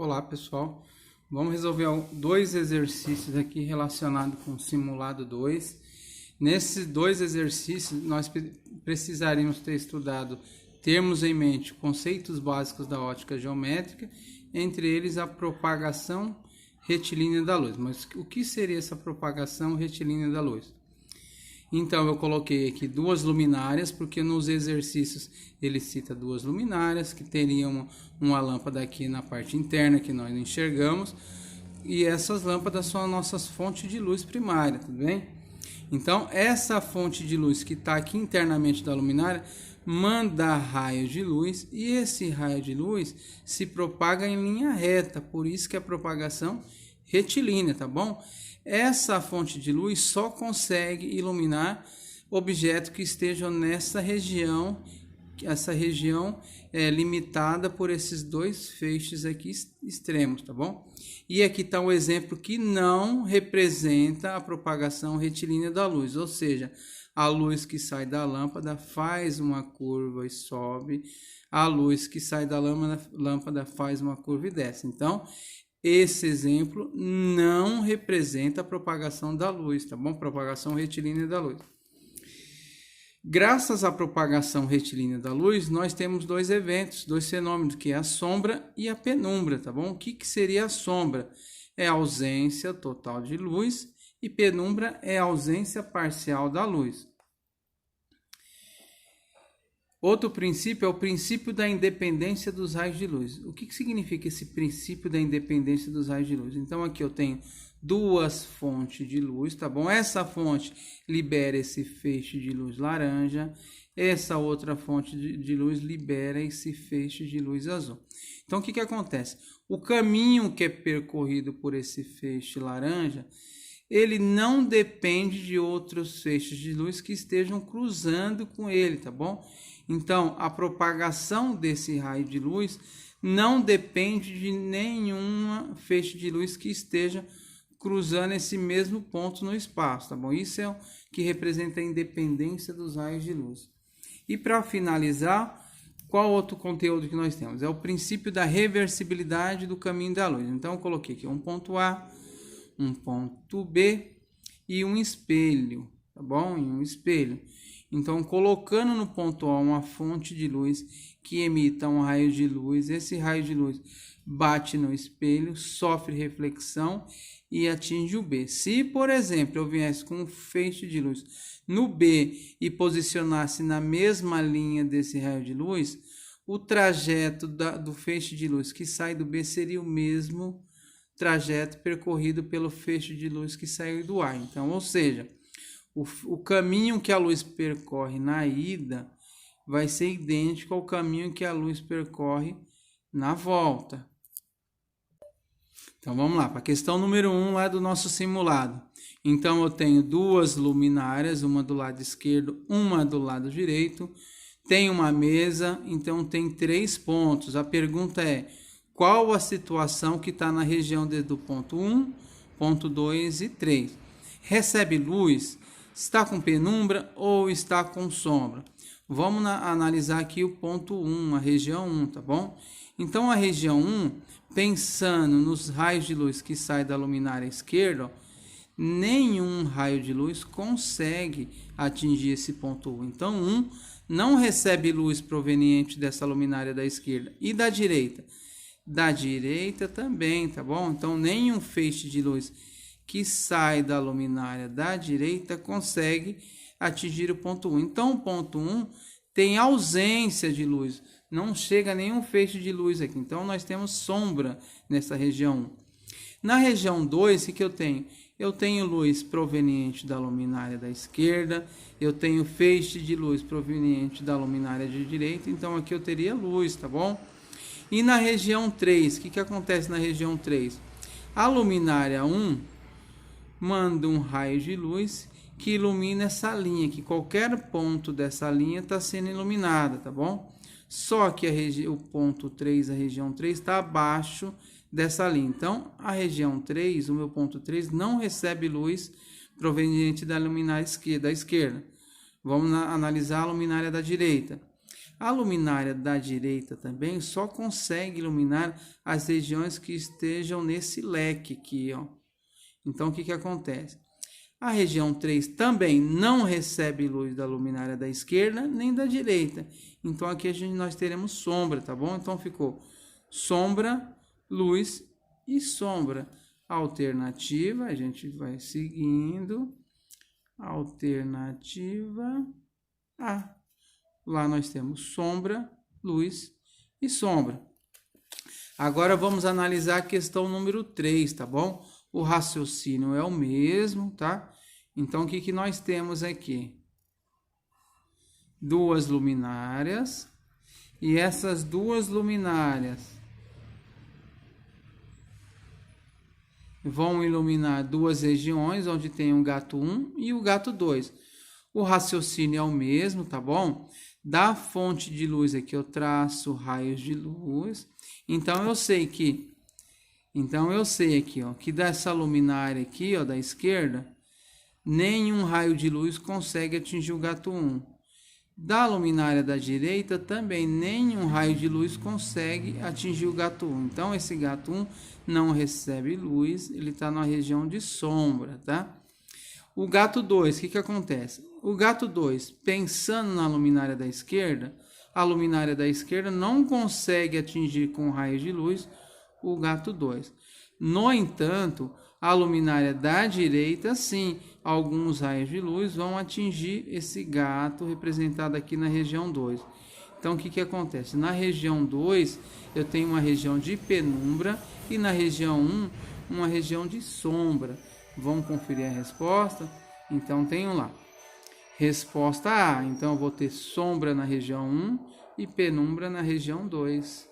Olá pessoal, vamos resolver dois exercícios aqui relacionados com o simulado 2. Nesses dois exercícios nós precisaríamos ter estudado termos em mente conceitos básicos da ótica geométrica, entre eles a propagação retilínea da luz. Mas o que seria essa propagação retilínea da luz? Então eu coloquei aqui duas luminárias, porque nos exercícios ele cita duas luminárias que teriam uma lâmpada aqui na parte interna que nós enxergamos, e essas lâmpadas são as nossas fontes de luz primária, tudo bem? Então essa fonte de luz que está aqui internamente da luminária manda raio de luz, e esse raio de luz se propaga em linha reta, por isso que é a propagação retilínea, tá bom? Essa fonte de luz só consegue iluminar objetos que estejam nessa região. Essa região é limitada por esses dois feixes aqui extremos, tá bom? E aqui está um exemplo que não representa a propagação retilínea da luz, ou seja, a luz que sai da lâmpada faz uma curva e sobe, a luz que sai da lâmpada faz uma curva e desce. Então, esse exemplo não representa a propagação da luz, tá bom? Propagação retilínea da luz. Graças à propagação retilínea da luz, nós temos dois eventos, dois fenômenos, que é a sombra e a penumbra, tá bom? O que seria a sombra? É a ausência total de luz, e penumbra é a ausência parcial da luz. Outro princípio é o princípio da independência dos raios de luz. O que significa esse princípio da independência dos raios de luz? Então aqui eu tenho duas fontes de luz, tá bom? Essa fonte libera esse feixe de luz laranja, essa outra fonte de luz libera esse feixe de luz azul. Então o que acontece? O caminho que é percorrido por esse feixe laranja, ele não depende de outros feixes de luz que estejam cruzando com ele, tá bom? Então, a propagação desse raio de luz não depende de nenhuma feixe de luz que esteja cruzando esse mesmo ponto no espaço, tá bom? Isso é o que representa a independência dos raios de luz. E para finalizar, qual outro conteúdo que nós temos? É o princípio da reversibilidade do caminho da luz. Então, eu coloquei aqui um ponto A, um ponto B e um espelho, tá bom? E um espelho. Então, colocando no ponto A uma fonte de luz que emita um raio de luz, esse raio de luz bate no espelho, sofre reflexão e atinge o B. Se, por exemplo, eu viesse com um feixe de luz no B e posicionasse na mesma linha desse raio de luz, o trajeto do feixe de luz que sai do B seria o mesmo trajeto percorrido pelo feixe de luz que saiu do A. Então, ou seja, o caminho que a luz percorre na ida vai ser idêntico ao caminho que a luz percorre na volta. Então vamos lá, para a questão número 1 lá do nosso simulado. Então eu tenho duas luminárias, uma do lado esquerdo, uma do lado direito. Tem uma mesa, então tem 3 pontos. A pergunta é: qual a situação que está na região do ponto 1, ponto 2 e 3? Recebe luz? Está com penumbra ou está com sombra? Vamos analisar aqui o ponto 1, a região 1, tá bom? Então, a região 1, pensando nos raios de luz que saem da luminária esquerda, ó, nenhum raio de luz consegue atingir esse ponto 1. Então, 1 não recebe luz proveniente dessa luminária da esquerda. E da direita? Da direita também, tá bom? Então, nenhum feixe de luz que sai da luminária da direita consegue atingir o ponto 1. Então, o ponto 1 tem ausência de luz, não chega nenhum feixe de luz aqui. Então, nós temos sombra nessa região 1. Na região 2, o que eu tenho? Eu tenho luz proveniente da luminária da esquerda, eu tenho feixe de luz proveniente da luminária de direita, então aqui eu teria luz, tá bom? E na região 3, o que acontece na região 3? A luminária 1 manda um raio de luz que ilumina essa linha, que qualquer ponto dessa linha está sendo iluminada, tá bom? Só que o ponto 3, a região 3, está abaixo dessa linha. Então, a região 3, o meu ponto 3, não recebe luz proveniente da luminária da esquerda. Vamos analisar a luminária da direita. A luminária da direita também só consegue iluminar as regiões que estejam nesse leque aqui, ó. Então, o que acontece? A região 3 também não recebe luz da luminária da esquerda nem da direita. Então, aqui nós teremos sombra, tá bom? Então, ficou sombra, luz e sombra. Alternativa, a gente vai seguindo. Alternativa A. Lá nós temos sombra, luz e sombra. Agora vamos analisar a questão número 3, tá bom? O raciocínio é o mesmo, tá? Então, o que nós temos aqui? Duas luminárias. E essas duas luminárias vão iluminar duas regiões, onde tem o gato 1 e o gato 2. O raciocínio é o mesmo, tá bom? Da fonte de luz aqui eu traço raios de luz. Então, eu sei aqui, ó, que dessa luminária aqui, ó, da esquerda, nenhum raio de luz consegue atingir o gato 1. Da luminária da direita, também nenhum raio de luz consegue atingir o gato 1. Então, esse gato 1 não recebe luz, ele está na região de sombra, tá? O gato 2, o que acontece? O gato 2, pensando na luminária da esquerda, a luminária da esquerda não consegue atingir com raio de luz o gato 2. No entanto, a luminária da direita, sim, alguns raios de luz vão atingir esse gato representado aqui na região 2. Então, o que acontece? Na região 2, eu tenho uma região de penumbra e na região 1, uma região de sombra. Vamos conferir a resposta? Então, tenho lá. Resposta A. Então, eu vou ter sombra na região 1 e penumbra na região 2.